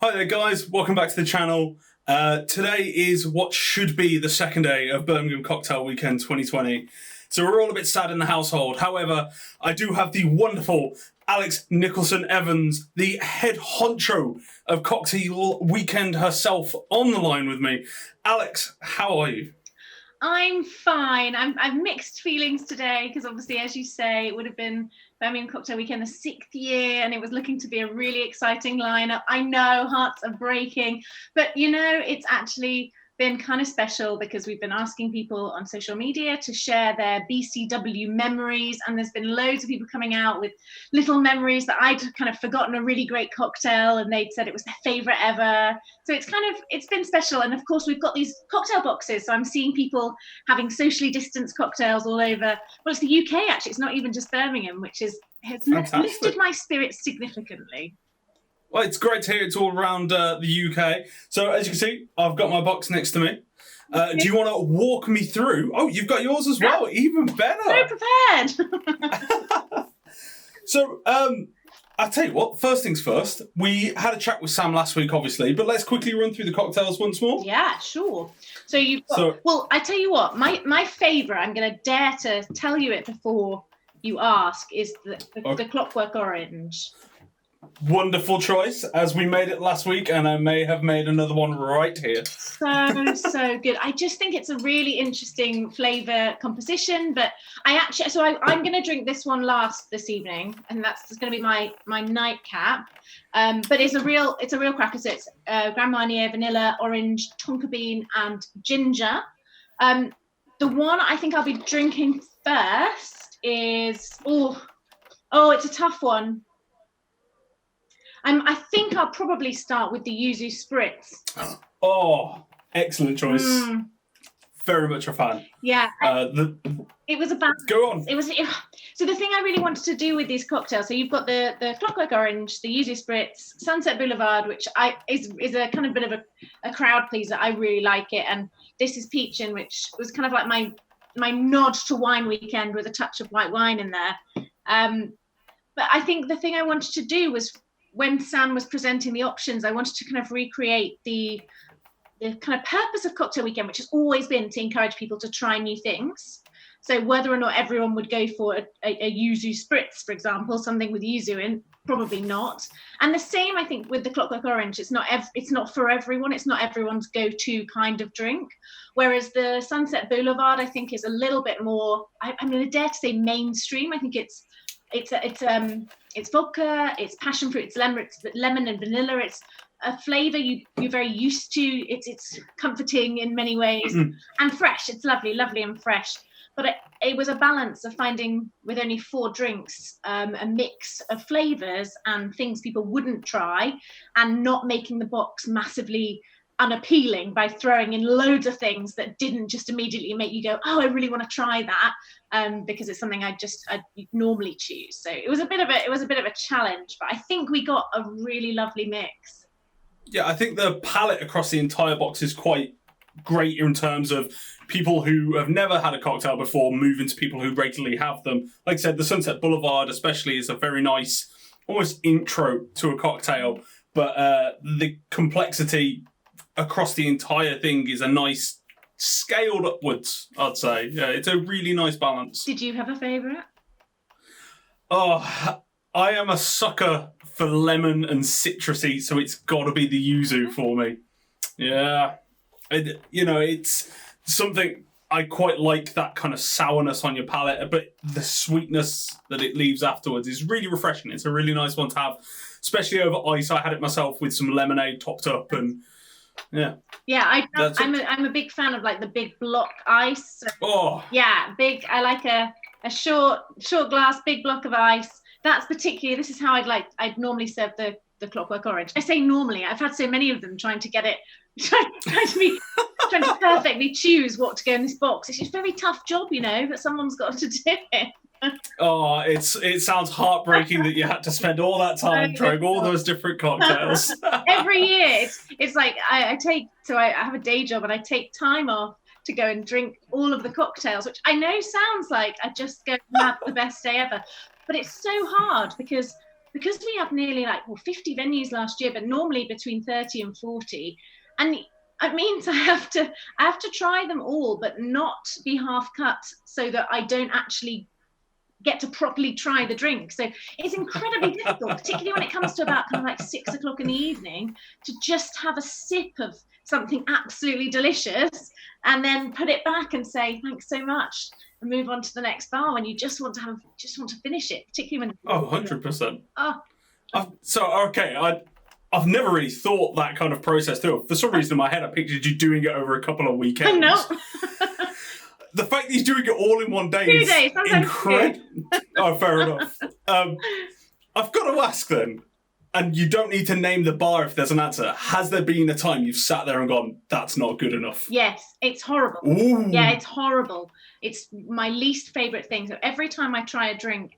Hi there guys, welcome back to the channel. Today is what should be the second day of Birmingham Cocktail Weekend 2020. So we're all a bit sad in the household. However, I do have the wonderful Alex Nicholson-Evans, the head honcho of Cocktail Weekend herself, on the line with me. Alex, how are you? I'm fine. I've mixed feelings today because obviously, as you say, it would have been Birmingham Cocktail Weekend, the 6th year, and it was looking to be a really exciting lineup. I know hearts are breaking, but it's actually been kind of special because we've been asking people on social media to share their BCW memories, and there's been loads of people coming out with little memories that I'd kind of forgotten a really great cocktail, and they'd said it was their favorite ever. So it's been special. And of course, we've got these cocktail boxes, so I'm seeing people having socially distanced cocktails all over. Well, it's the UK actually, it's not even just Birmingham, which has lifted my spirits significantly. Well, it's great to hear it's all around the UK. So as you can see, I've got my box next to me. Do you want to walk me through? Oh, you've got yours as well. Even better. So prepared. So, I'll tell you what, first things first, we had a chat with Sam last week, obviously, but let's quickly run through the cocktails once more. Yeah, sure. So you've got, well, I tell you what, my favourite, I'm going to dare to tell you it before you ask, is the Clockwork Orange. Wonderful choice, as we made it last week, and I may have made another one right here. So good. I just think it's a really interesting flavour composition, but I'm going to drink this one last this evening, and that's going to be my nightcap. But it's a real cracker. So it's Grand Marnier, vanilla, orange, tonka bean, and ginger. The one I think I'll be drinking first is it's a tough one. I think I'll probably start with the yuzu spritz. Oh, excellent choice. Very much a fan. Yeah. It was about. Go on. So the thing I really wanted to do with these cocktails. So you've got the Clockwork Orange, the yuzu spritz, Sunset Boulevard, which is a kind of bit of a crowd pleaser. I really like it, and this is Peachin', which was kind of like my nod to wine weekend with a touch of white wine in there. But I think the thing I wanted to do was, when Sam was presenting the options, I wanted to kind of recreate the kind of purpose of Cocktail Weekend, which has always been to encourage people to try new things. So whether or not everyone would go for a yuzu spritz, for example, something with yuzu in, probably not. And the same, I think, with the Clockwork Orange. It's not for everyone. It's not everyone's go-to kind of drink. Whereas the Sunset Boulevard, I think, is a little bit more, I'm going to dare to say mainstream. I think it's vodka, it's passion fruit, it's lemon and vanilla. It's a flavour you're very used to. It's comforting in many ways, and fresh. It's lovely and fresh. But it was a balance of finding, with only 4 drinks, a mix of flavours and things people wouldn't try, and not making the box massively unappealing by throwing in loads of things that didn't just immediately make you go, oh, I really want to try that, because it's something I normally choose. So it was a bit of a challenge, but I think we got a really lovely mix. Yeah, I think the palette across the entire box is quite great in terms of people who have never had a cocktail before moving to people who regularly have them. Like I said, the Sunset Boulevard especially is a very nice, almost intro to a cocktail, but the complexity across the entire thing is a nice scaled upwards, I'd say. Yeah, it's a really nice balance. Did you have a favourite? Oh, I am a sucker for lemon and citrusy, so it's got to be the yuzu for me. Yeah. It's something I quite like, that kind of sourness on your palate, but the sweetness that it leaves afterwards is really refreshing. It's a really nice one to have, especially over ice. I had it myself with some lemonade topped up, and I'm a big fan of like the big block ice. Yeah, big. I like a short glass, big block of ice. This is how I'd normally serve the Clockwork Orange. I say normally, I've had so many of them trying to perfectly choose what to go in this box. It's a very tough job, but someone's got to do it. Oh, it sounds heartbreaking that you had to spend all that time trying all those different cocktails. Every year, it's like I have a day job and I take time off to go and drink all of the cocktails, which I know sounds like I just go and have the best day ever. But it's so hard because because we have nearly 50 venues last year, but normally between 30 and 40, and it means I have to try them all, but not be half cut, so that I don't actually get to properly try the drink. So it's incredibly difficult, particularly when it comes to about kind of 6 o'clock in the evening, to just have a sip of something absolutely delicious and then put it back and say thanks so much and move on to the next bar, when you just want to finish it, particularly when 100%. I've never really thought that kind of process through. For some reason in my head, I pictured you doing it over a couple of weekends. No. The fact that he's doing it all in one day 2 is days, incredible. Oh, fair enough. I've got to ask then, and you don't need to name the bar if there's an answer. Has there been a time you've sat there and gone, that's not good enough? Yes, it's horrible. Ooh. Yeah, it's horrible. It's my least favourite thing. So every time I try a drink,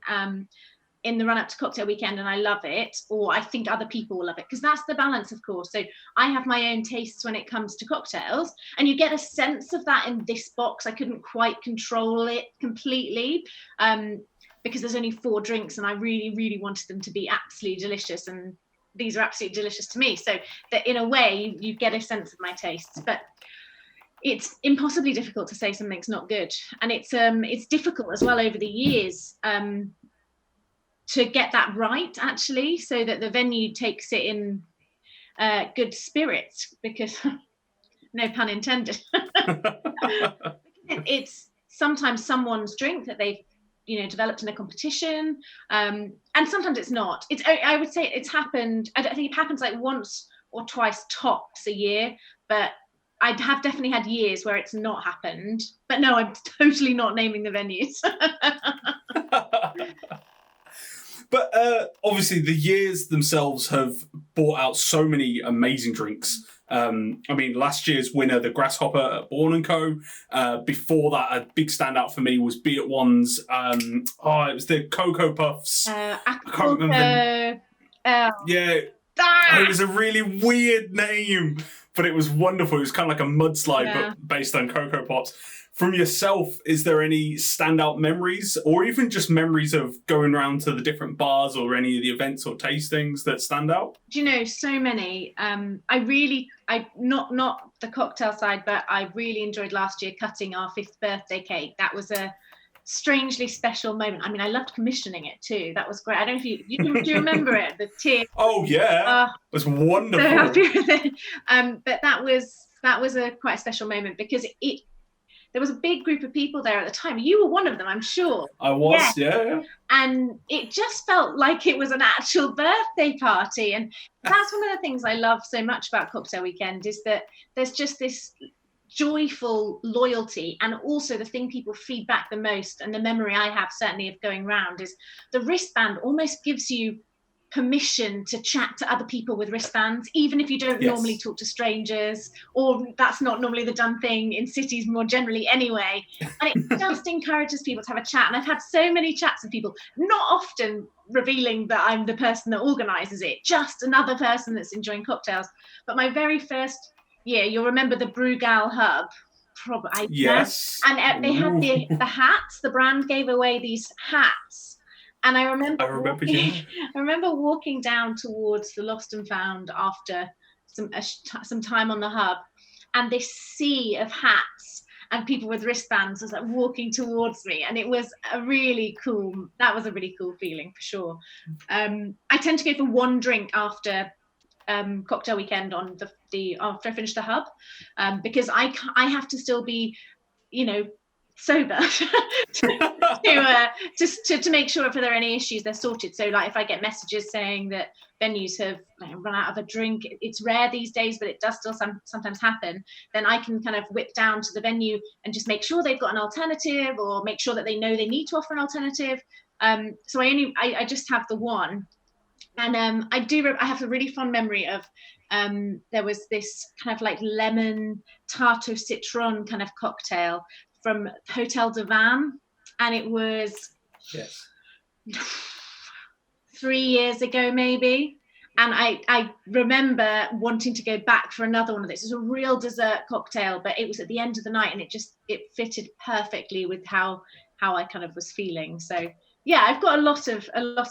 in the run-up to cocktail weekend, and I love it, or I think other people will love it, because that's the balance, of course. So I have my own tastes when it comes to cocktails, and you get a sense of that in this box. I couldn't quite control it completely, because there's only 4 drinks, and I really, really wanted them to be absolutely delicious, and these are absolutely delicious to me. So that in a way, you get a sense of my tastes, but it's impossibly difficult to say something's not good, and it's difficult as well over the years. To get that right, actually, so that the venue takes it in good spirits, because no pun intended. It's sometimes someone's drink that they've developed in a competition, and sometimes it's not. I would say it's happened. I think it happens once or twice tops a year, but I have definitely had years where it's not happened. But no, I'm totally not naming the venues. But obviously, the years themselves have brought out so many amazing drinks. I mean, last year's winner, the Grasshopper at Born & Co. Before that, a big standout for me was Be At One's. It was the Cocoa Puffs. I can't remember. It was a really weird name, but it was wonderful. It was kind of like a mudslide, but based on Cocoa Pops. From yourself, is there any standout memories, or even just memories of going around to the different bars or any of the events or tastings that stand out? Do you know, so many. I not the cocktail side, but I really enjoyed last year cutting our 5th birthday cake. That was a strangely special moment. I mean, I loved commissioning it too. That was great. I don't know if do you remember it? The tear. Oh yeah, it was wonderful. So happy with it. But that was quite a special moment, because there was a big group of people there at the time. You were one of them, I'm sure. I was, yeah. And it just felt like it was an actual birthday party. And that's one of the things I love so much about Cocktail Weekend, is that there's just this joyful loyalty, and also the thing people feed back the most, and the memory I have certainly of going round, is the wristband almost gives you permission to chat to other people with wristbands, even if you don't normally talk to strangers, or that's not normally the done thing in cities more generally anyway. And it just encourages people to have a chat. And I've had so many chats with people, not often revealing that I'm the person that organises it, just another person that's enjoying cocktails. But my very first year, you'll remember the Brugal Hub. Probably. Yes. And they had the hats. The brand gave away these hats. And I remember walking down towards the Lost and Found after some time on the hub, and this sea of hats and people with wristbands was walking towards me, and it was a really cool feeling for sure. I tend to go for one drink after cocktail weekend on the after I finish the hub, because I have to still be, sober to make sure if there are any issues they're sorted. So if I get messages saying that venues have run out of a drink, it's rare these days, but it does still sometimes happen, then I can kind of whip down to the venue and just make sure they've got an alternative, or make sure that they know they need to offer an alternative. So I just have the one. And I have a really fond memory of there was this kind of lemon tarte au citron kind of cocktail from Hotel de Van, and it was 3 years ago maybe, and I remember wanting to go back for another one of this. It was a real dessert cocktail, but it was at the end of the night, and it fitted perfectly with how I kind of was feeling. So yeah, I've got a lot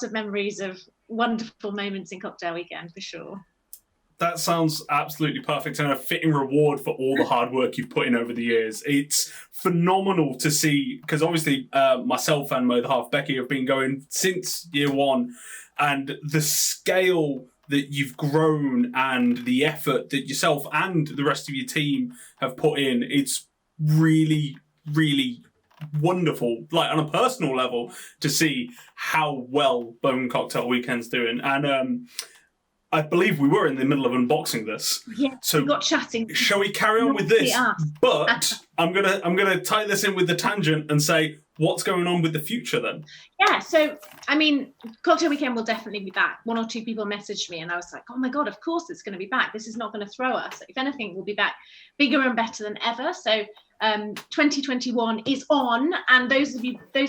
of memories of wonderful moments in Cocktail Weekend for sure. That sounds absolutely perfect and a fitting reward for all the hard work you've put in over the years. It's phenomenal to see, because obviously myself and my other half, Becky, have been going since year one, and the scale that you've grown and the effort that yourself and the rest of your team have put in, it's really, really wonderful, like on a personal level, to see how well Birmingham Cocktail Weekend's doing. And I believe we were in the middle of unboxing this. Yeah, so we got chatting. Shall we carry on with this? But I'm gonna tie this in with the tangent and say, what's going on with the future then? Yeah, so I mean, Cocktail Weekend will definitely be back. 1 or 2 people messaged me and I was like, oh my God, of course it's going to be back. This is not going to throw us. If anything, we'll be back bigger and better than ever. So 2021 is on, and those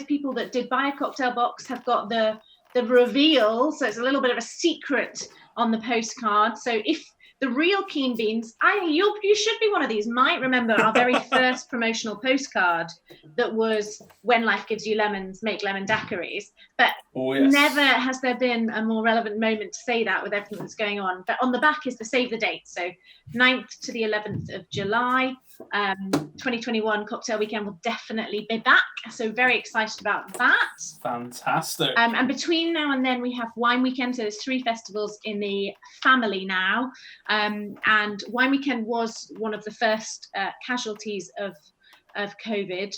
people that did buy a cocktail box have got the reveal. So it's a little bit of a secret on the postcard. So if the real keen beans, you should be one of these, might remember our very first promotional postcard that was when life gives you lemons, make lemon daiquiris. But never has there been a more relevant moment to say that with everything that's going on. But on the back is the save the date. So 9th to the 11th of July, 2021 Cocktail Weekend will definitely be back. So very excited about that. Fantastic. And between now and then we have Wine Weekend. So there's 3 festivals in the family now. And Wine Weekend was one of the first casualties of COVID.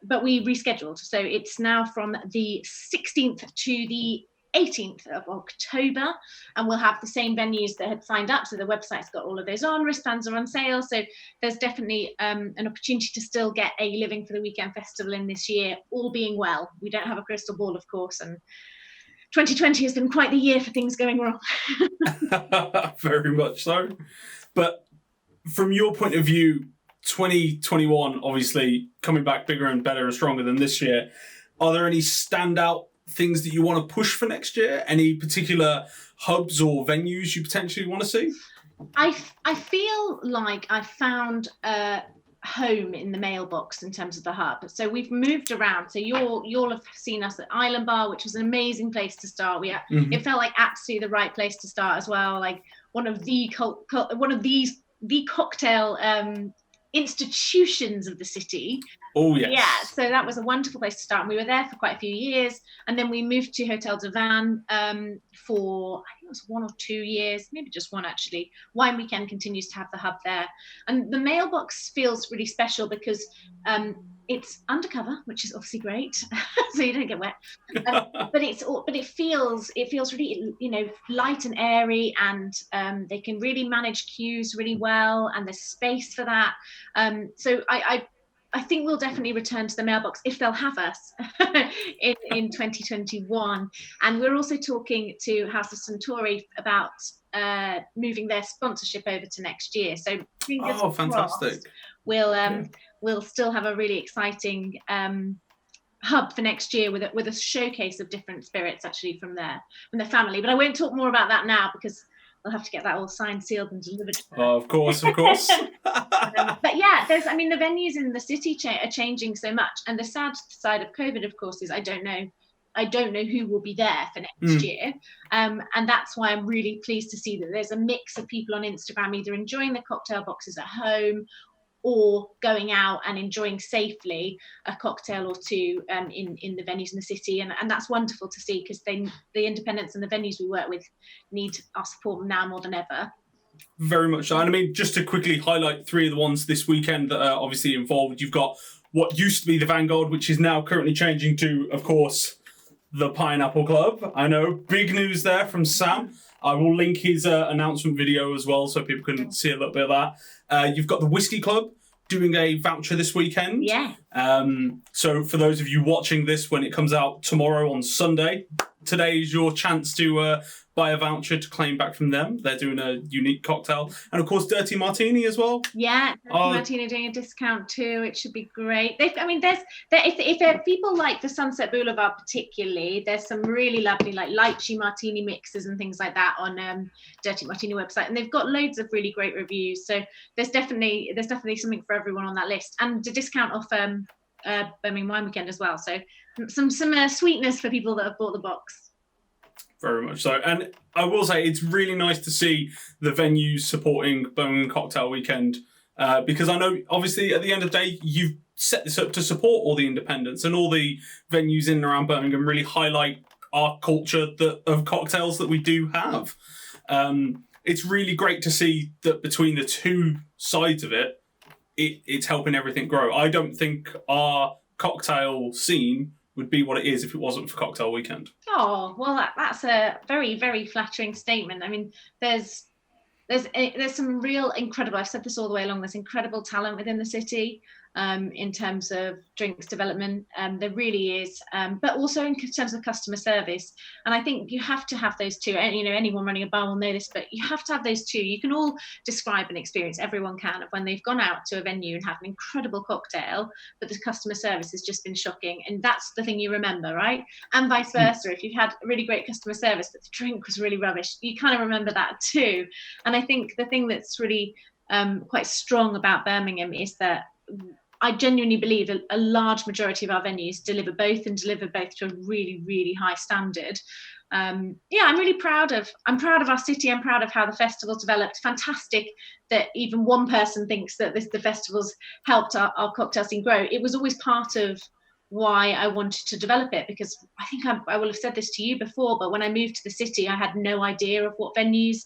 But we rescheduled. So it's now from the 16th to the 18th of October, and we'll have the same venues that had signed up. So the website's got all of those on, wristbands are on sale. So there's definitely an opportunity to still get a Living for the Weekend festival in this year, all being well. We don't have a crystal ball, of course, and 2020 has been quite the year for things going wrong. Very much so. But from your point of view, 2021 obviously coming back bigger and better and stronger than this year. Are there any standout things that you want to push for next year? Any particular hubs or venues you potentially want to see? I feel like I found a home in the mailbox in terms of the hub. So we've moved around. So you'll have seen us at Island Bar, which was an amazing place to start. It felt like absolutely the right place to start as well. Like one of the cocktail institutions of the city. Oh yes. Yeah, so that was a wonderful place to start. And we were there for quite a few years, and then we moved to Hotel de Van for I think it was 1 or 2 years, maybe just 1 actually. Wine Weekend continues to have the hub there, and the mailbox feels really special because it's undercover, which is obviously great, so you don't get wet. But it feels really, light and airy, and they can really manage queues really well, and there's space for that. So I think we'll definitely return to the mailbox if they'll have us in 2021. And we're also talking to House of Suntory about moving their sponsorship over to next year. So fingers crossed, fantastic. We'll still have a really exciting hub for next year with a showcase of different spirits actually from the family. But I won't talk more about that now because we'll have to get that all signed, sealed, and delivered. Of course. But yeah, the venues in the city are changing so much, and the sad side of COVID, of course, is I don't know who will be there for next year, and that's why I'm really pleased to see that there's a mix of people on Instagram either enjoying the cocktail boxes at home or going out and enjoying safely a cocktail or 2 in the venues in the city. And that's wonderful to see because the independents and the venues we work with need our support now more than ever. Very much so. And I mean, just to quickly highlight 3 of the ones this weekend that are obviously involved, you've got what used to be the Vanguard, which is now currently changing to, of course, the Pineapple Club. I know, big news there from Sam. I will link his announcement video as well so people can see a little bit of that. You've got the Whiskey Club doing a voucher this weekend. Yeah. So for those of you watching this when it comes out tomorrow on Sunday, today is your chance to buy a voucher to claim back from them. They're doing a unique cocktail. And of course, Dirty Martini as well. Yeah, Dirty Martini doing a discount too. It should be great. If people like the Sunset Boulevard particularly, there's some really lovely like lychee martini mixes and things like that on Dirty Martini website. And they've got loads of really great reviews. So there's definitely something for everyone on that list. And a discount off Birmingham Wine Weekend as well. So some sweetness for people that have bought the box. Very much so. And I will say it's really nice to see the venues supporting Birmingham Cocktail Weekend, because I know, obviously, at the end of the day, you've set this up to support all the independents, and all the venues in and around Birmingham really highlight our culture of cocktails that we do have. It's really great to see that between the two sides of it, it's helping everything grow. I don't think our cocktail scene would be what it is if it wasn't for Cocktail Weekend. Oh, well, that's a very, very flattering statement. I mean, there's some real incredible, I've said this all the way along, there's incredible talent within the city in terms of drinks development. There really is, but also in terms of customer service. And I think you have to have those two. And, anyone running a bar will know this, but you have to have those two. You can all describe an experience, everyone can, of when they've gone out to a venue and had an incredible cocktail, but the customer service has just been shocking. And that's the thing you remember, right? And vice versa. If you've had really great customer service, but the drink was really rubbish, you kind of remember that too. And I think the thing that's really quite strong about Birmingham is that I genuinely believe a large majority of our venues deliver both to a really, really high standard. I'm really proud of our city. I'm proud of how the festival developed. Fantastic that even one person thinks that the festival's helped our cocktail scene grow. It was always part of why I wanted to develop it, because I think I will have said this to you before, but when I moved to the city, I had no idea of what venues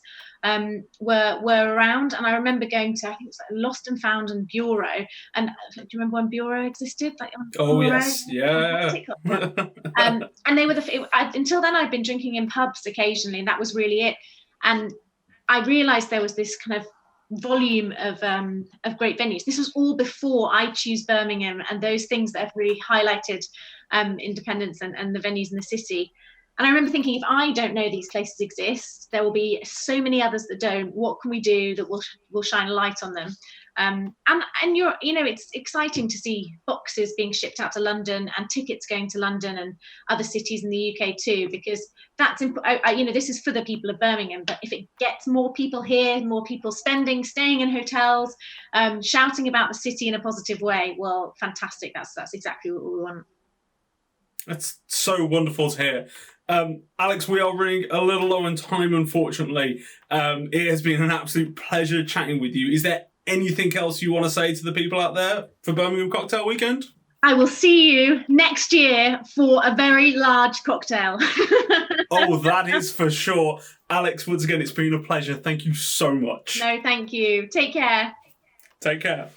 were around. And I remember going to, I think it was like Lost and Found and Bureau. And do you remember when Bureau existed? Bureau? Yes, yeah. And they were until then I'd been drinking in pubs occasionally, and that was really it. And I realised there was this kind of volume of great venues. This was all before I Choose Birmingham and those things that have really highlighted independence and the venues in the city. And I remember thinking, if I don't know these places exist, there will be so many others that don't. What can we do that will shine a light on them? And it's exciting to see boxes being shipped out to London and tickets going to London and other cities in the UK too, because that's this is for the people of Birmingham. But if it gets more people here, more people staying in hotels, shouting about the city in a positive way, well, fantastic. That's exactly what we want. That's so wonderful to hear. Alex, we are running a little low on time, unfortunately. It has been an absolute pleasure chatting with you. Is there anything else you want to say to the people out there for Birmingham Cocktail Weekend? I will see you next year for a very large cocktail. Oh, that is for sure. Alex, once again, it's been a pleasure. Thank you so much. No, thank you. Take care. Take care.